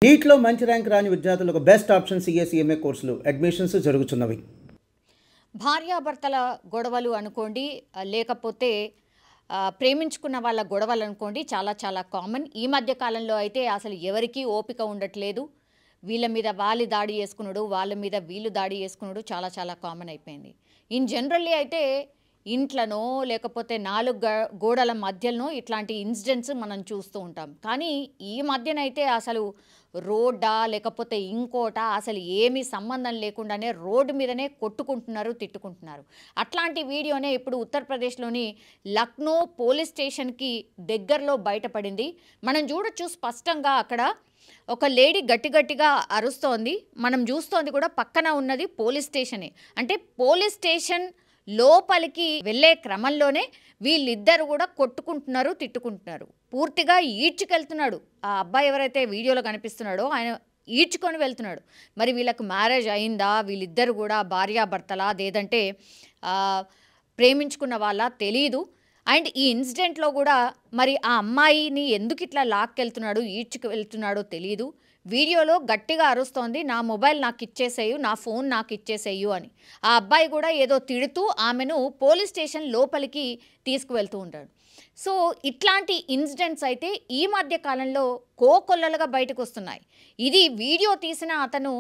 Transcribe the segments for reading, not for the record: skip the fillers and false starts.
నీట్లో మంచి ర్యాంక్ రాని విద్యార్థులకు బెస్ట్ ఆప్షన్ సిఎస్ఈఎంఏ కోర్సులు అడ్మిషన్స్ జరుగుతున్నవి. భార్యాభర్తల గొడవలు అనుకోండి, లేకపోతే ప్రేమించుకున్న వాళ్ళ గొడవలు అనుకోండి, చాలా చాలా కామన్. ఈ మధ్య కాలంలో అయితే అసలు ఎవరికీ ఓపిక ఉండట్లేదు. వీళ్ళ మీద వాళ్ళు దాడి చేసుకున్నాడు, వాళ్ళ మీద వీళ్ళు దాడి చేసుకున్నాడు చాలా చాలా కామన్ అయిపోయింది. ఇన్ జనరల్లీ అయితే ఇంట్లోనో లేకపోతే నాలుగు గోడల మధ్యలో ఇట్లాంటి ఇన్సిడెంట్స్ మనం చూస్తూ ఉంటాం. కానీ ఈ మధ్యనైతే అసలు రోడ్డా లేకపోతే ఇంకోట అసలు ఏమీ సంబంధం లేకుండానే రోడ్డు మీదనే కొట్టుకుంటున్నారు, తిట్టుకుంటున్నారు. అట్లాంటి వీడియోనే ఇప్పుడు ఉత్తరప్రదేశ్లోని లక్నో పోలీస్ స్టేషన్కి దగ్గరలో బయటపడింది. మనం చూడొచ్చు స్పష్టంగా అక్కడ ఒక లేడీ గట్టిగా అరుస్తోంది. మనం చూస్తోంది కూడా పక్కన ఉన్నది పోలీస్ స్టేషనే. అంటే పోలీస్ స్టేషన్ లోపలికి వెళ్ళే క్రమంలోనే వీళ్ళిద్దరు కూడా కొట్టుకుంటున్నారు, తిట్టుకుంటున్నారు. పూర్తిగా ఈడ్చుకెళ్తున్నాడు ఆ అబ్బాయి, ఎవరైతే వీడియోలో కనిపిస్తున్నాడో ఆయన ఈడ్చుకొని వెళ్తున్నాడు. మరి వీళ్ళకు మ్యారేజ్ అయిందా, వీళ్ళిద్దరు కూడా భార్యాభర్తలా లేదంటే ప్రేమించుకున్న వాళ్ళ తెలీదు. అండ్ ఈ ఇన్సిడెంట్లో కూడా మరి ఆ అమ్మాయిని ఎందుకు ఇట్లా లాక్కెళ్తున్నాడు, ఈడ్చుకు వెళ్తున్నాడో తెలియదు. వీడియోలో గట్టిగా అరుస్తోంది, నా మొబైల్ నాకు ఇచ్చేసేయు, నా ఫోన్ నాకు ఇచ్చేసేయు అని. ఆ అబ్బాయి కూడా ఏదో తిడుతూ ఆమెను పోలీస్ స్టేషన్ లోపలికి తీసుకువెళ్తూ ఉంటాడు. సో ఇట్లాంటి ఇన్సిడెంట్స్ అయితే ఈ మధ్య కాలంలో కోకొల్లలుగా బయటకు వస్తున్నాయి. ఇది వీడియో తీసిన అతను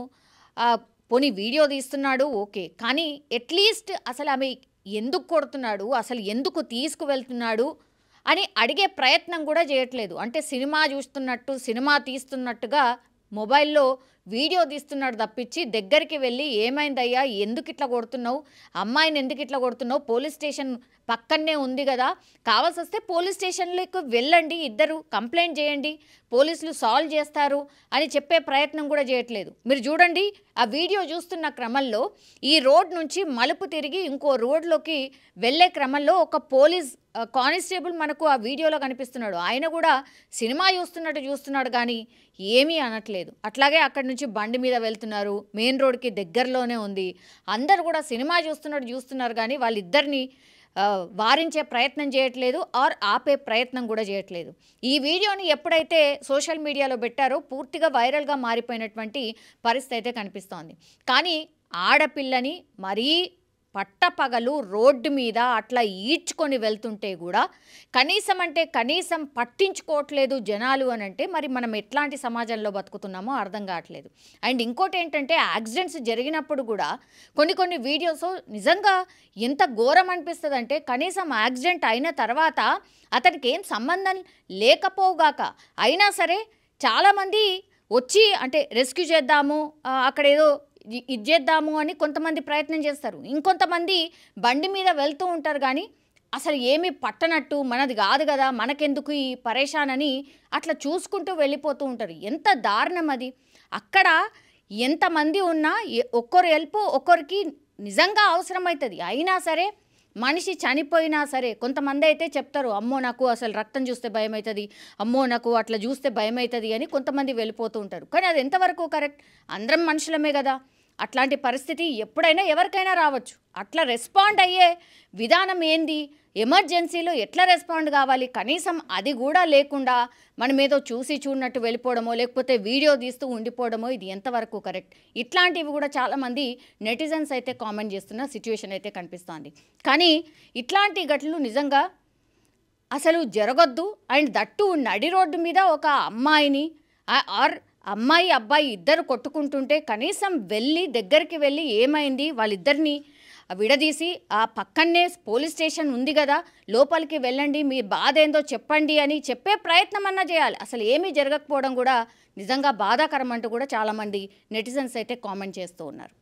పోనీ వీడియో తీస్తున్నాడు ఓకే, కానీ అట్లీస్ట్ అసలు ఆమె ఎందుకు కొడుతున్నాడు, అసలు ఎందుకు తీసుకువెళ్తున్నాడు అని అడిగే ప్రయత్నం కూడా చేయట్లేదు. అంటే సినిమా చూస్తున్నట్టు, సినిమా తీస్తున్నట్టుగా మొబైల్లో వీడియో తీస్తున్నాడు తప్పించి దగ్గరికి వెళ్ళి ఏమైందయ్యా, ఎందుకు ఇట్లా కొడుతున్నావు, అమ్మాయిని ఎందుకు ఇట్లా కొడుతున్నావు, పోలీస్ స్టేషన్ పక్కనే ఉంది కదా, కావాల్సి వస్తే పోలీస్ స్టేషన్లోకి వెళ్ళండి, ఇద్దరు కంప్లైంట్ చేయండి, పోలీసులు సాల్వ్ చేస్తారు అని చెప్పే ప్రయత్నం కూడా చేయట్లేదు. మీరు చూడండి, ఆ వీడియో చూస్తున్న క్రమంలో ఈ రోడ్ నుంచి మలుపు తిరిగి ఇంకో రోడ్లోకి వెళ్ళే క్రమంలో ఒక పోలీస్ కానిస్టేబుల్ మనకు ఆ వీడియోలో కనిపిస్తున్నాడు. ఆయన కూడా సినిమా చూస్తున్నాడు కానీ ఏమీ అనట్లేదు. అట్లాగే అక్కడి నుంచి బండి మీద వెళ్తున్నారు, మెయిన్ రోడ్కి దగ్గరలోనే ఉంది. అందరు కూడా సినిమా చూస్తున్నారు కానీ వాళ్ళిద్దరిని వారించే ప్రయత్నం చేయట్లేదు, ఆర్ ఆపే ప్రయత్నం కూడా చేయట్లేదు. ఈ వీడియోని ఎప్పుడైతే సోషల్ మీడియాలో పెట్టారో పూర్తిగా వైరల్గా మారిపోయినటువంటి పరిస్థితి అయితే కనిపిస్తోంది. కానీ ఆడపిల్లని మరీ పట్టపగలు రోడ్డు మీద అట్లా ఈడ్చుకొని వెళ్తుంటే కూడా కనీసం పట్టించుకోవట్లేదు జనాలు అని అంటే మరి మనం ఎట్లాంటి సమాజంలో బతుకుతున్నామో అర్థం కావట్లేదు. అండ్ ఇంకోటి ఏంటంటే యాక్సిడెంట్స్ జరిగినప్పుడు కూడా కొన్ని వీడియోస్ నిజంగా ఎంత ఘోరం అనిపిస్తుంది అంటే కనీసం యాక్సిడెంట్ అయిన తర్వాత అతనికి ఏం సంబంధం లేకపోగాక అయినా సరే చాలామంది వచ్చి అంటే రెస్క్యూ చేద్దాము, అక్కడ ఏదో ఇది చేద్దాము అని కొంతమంది ప్రయత్నం చేస్తారు. ఇంకొంతమంది బండి మీద వెళ్తూ ఉంటారు కానీ అసలు ఏమీ పట్టనట్టు, మనది కాదు కదా, మనకెందుకు ఈ పరేషాన్ అని అట్లా చూసుకుంటూ వెళ్ళిపోతూ ఉంటారు. ఎంత దారుణం అది. అక్కడ ఎంతమంది ఉన్నా ఒక్కరు హెల్ప్ ఒక్కరికి నిజంగా అవసరమవుతుంది. అయినా సరే మనిషి చనిపోయినా సరే కొంతమంది అయితే చెప్తారు, అమ్మో నాకు అసలు రక్తం చూస్తే భయం అవుతుంది, అమ్మో నాకు అట్లా చూస్తే భయం అవుతుంది అని కొంతమంది వెళ్ళిపోతూ ఉంటారు. కానీ అది ఎంతవరకు కరెక్ట్? అందరం మనుషులమే కదా. అట్లాంటి పరిస్థితి ఎప్పుడైనా ఎవరికైనా రావచ్చు. అట్లా రెస్పాండ్ అయ్యే విధానం ఏంది, ఎమర్జెన్సీలో ఎట్లా రెస్పాండ్ కావాలి, కనీసం అది కూడా లేకుండా మనం ఏదో చూడనట్టు వెళ్ళిపోవడమో లేకపోతే వీడియో తీస్తూ ఉండిపోవడమో ఇది ఎంతవరకు కరెక్ట్? ఇట్లాంటివి కూడా చాలామంది నెటిజన్స్ అయితే కామెంట్ చేస్తున్న సిచ్యువేషన్ అయితే కనిపిస్తోంది. కానీ ఇట్లాంటి ఘటనలు నిజంగా అసలు జరగొద్దు. అండ్ దట్టు నడి రోడ్డు మీద ఒక అమ్మాయిని ఆర్ అమ్మాయి అబ్బాయి ఇద్దరు కొట్టుకుంటుంటే కనీసం దగ్గరికి వెళ్ళి ఏమైంది వాళ్ళిద్దరిని విడదీసి ఆ పక్కనే పోలీస్ స్టేషన్ ఉంది కదా, లోపలికి వెళ్ళండి, మీ బాధ ఏందో చెప్పండి అని చెప్పే ప్రయత్నం అన్నా చేయాలి. అసలు ఏమీ జరగకపోవడం కూడా నిజంగా బాధాకరం అంటూ కూడా చాలామంది నెటిజన్స్ అయితే కామెంట్ చేస్తూ ఉన్నారు.